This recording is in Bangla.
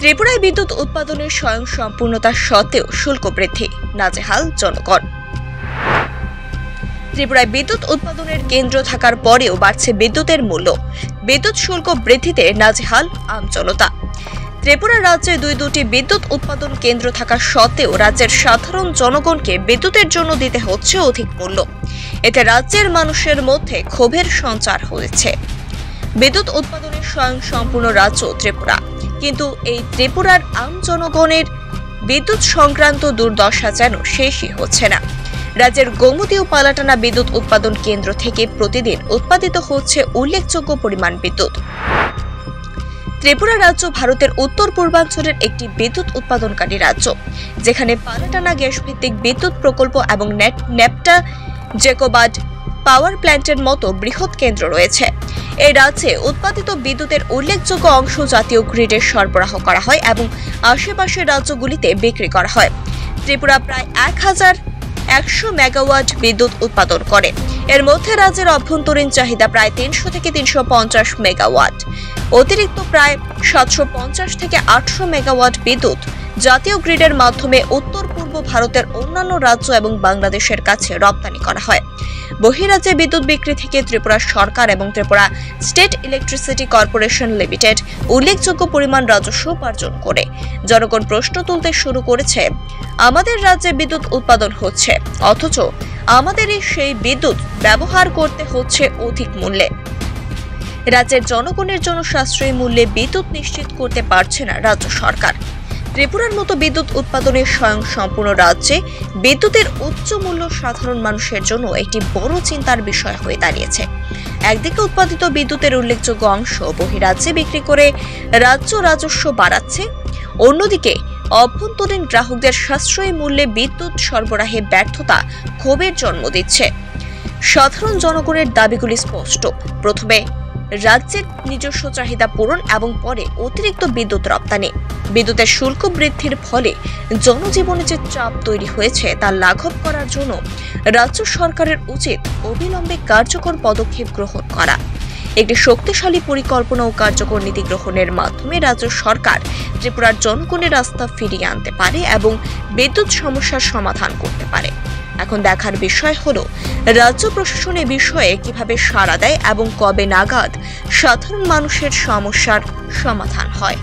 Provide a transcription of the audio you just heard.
ত্রিপুরায় বিদ্যুৎ উৎপাদনের স্বয়ংসম্পূর্ণতা সত্ত্বেও শুল্ক বৃদ্ধি, নাজেহাল জনগণ। ত্রিপুরায় বিদ্যুৎ উৎপাদনের কেন্দ্র থাকার পরেও বাড়ছে বিদ্যুতের মূল্য। বিদ্যুৎ শুল্ক বৃদ্ধিতে নাজেহাল আমজনতা। ত্রিপুরা রাজ্যে দুটি বিদ্যুৎ উৎপাদন কেন্দ্র থাকা সত্ত্বেও রাজ্যের সাধারণ জনগণকে বিদ্যুতের জন্য দিতে হচ্ছে অধিক মূল্য। এতে রাজ্যের মানুষের মধ্যে ক্ষোভের সঞ্চার হয়েছে। বিদ্যুৎ উৎপাদনের স্বয়ংসম্পূর্ণ রাজ্য ত্রিপুরা, কিন্তু এই ত্রিপুরার আম জনগণের বিদ্যুৎ সংক্রান্ত দুর্দশা যেন শেষই হচ্ছে না। রাজ্যের গোমতী ও পালাটানা বিদ্যুৎ উৎপাদন কেন্দ্র থেকে প্রতিদিন উৎপাদিত হচ্ছে উল্লেখযোগ্য পরিমাণ বিদ্যুৎ। ত্রিপুরা রাজ্য ভারতের উত্তর পূর্বাঞ্চলের একটি বিদ্যুৎ উৎপাদনকারী রাজ্য, যেখানে পালাটানা গ্যাস ভিত্তিক বিদ্যুৎ প্রকল্প এবং নেপটা জেকোবাড পাওয়ার প্ল্যান্টের মতো বৃহৎ কেন্দ্র রয়েছে। এই রাজ্যে উৎপাদিত বিদ্যুতের উল্লেখযোগ্য অংশ জাতীয় গ্রিডে সরবরাহ করা হয় এবং আশেপাশের রাজ্যগুলিতে বিক্রি করা হয়। ত্রিপুরা প্রায় 1100 মেগাওয়াট বিদ্যুৎ উৎপাদন করে। এর মধ্যে রাজ্যের অভ্যন্তরীণ চাহিদা প্রায় 300 থেকে 350 মেগাওয়াট। অতিরিক্ত প্রায় 750 থেকে 800 মেগাওয়াট বিদ্যুৎ জাতীয় গ্রিডের মাধ্যমে উত্তর পূর্ব ভারতের অন্যান্য রাজ্য এবং বাংলাদেশের কাছে রপ্তানি করা হয়। বহিরাজ্যে বিদ্যুৎ বিক্রি থেকে ত্রিপুরা সরকার এবং Tripura state electricity corporation limited উল্লেখযোগ্য পরিমাণ রাজস্ব উপার্জন করে। জনগণ প্রশ্ন তুলতে শুরু করেছে, আমাদের রাজ্যে বিদ্যুৎ উৎপাদন হচ্ছে, অথচ আমাদের সেই বিদ্যুৎ ব্যবহার করতে হচ্ছে অধিক মূল্যে। রাজ্যের জনগণের জন্য সাশ্রয়ী মূল্যে বিদ্যুৎ নিশ্চিত করতে পারছে না রাজ্য সরকার। ত্রিপুরার মতো বিদ্যুৎ উৎপাদনের স্বয়ংসম্পূর্ণ রাজ্যে বিদ্যুতের উচ্চ মূল্য সাধারণ মানুষের জন্য একটি বড় চিন্তার বিষয় হয়ে দাঁড়িয়েছে। একদিকে উৎপাদিত বিদ্যুতের উল্লেখযোগ্য অংশ বহিরাজ্যে বিক্রি করে রাজ্য রাজস্ব বাড়াচ্ছে, অন্যদিকে অভ্যন্তরীণ গ্রাহকদের সাশ্রয়ী মূল্যে বিদ্যুৎ সরবরাহে ব্যর্থতা ক্ষোভের জন্ম দিচ্ছে। সাধারণ জনগণের দাবিগুলি স্পষ্ট। প্রথমে রাজ্যের নিজস্ব চাহিদা পূরণ এবং পরে অতিরিক্ত বিদ্যুৎ রপ্তানি। বিদ্যুতের শুল্ক বৃদ্ধির ফলে জনজীবনে যে চাপ তৈরি হয়েছে তা লাঘব করার জন্য রাজ্য সরকারের উচিত অবিলম্বে কার্যকর পদক্ষেপ গ্রহণ করা। একটি শক্তিশালী পরিকল্পনা ও কার্যকর নীতি গ্রহণের মাধ্যমে রাজ্য সরকার ত্রিপুরার জনগণের আস্থা ফিরিয়ে আনতে পারে এবং বিদ্যুৎ সমস্যার সমাধান করতে পারে। এখন দেখার বিষয় হলো রাজ্য প্রশাসন এ বিষয়ে কিভাবে সাড়া দেয় এবং কবে নাগাদ সাধারণ মানুষের সমস্যার সমাধান হয়।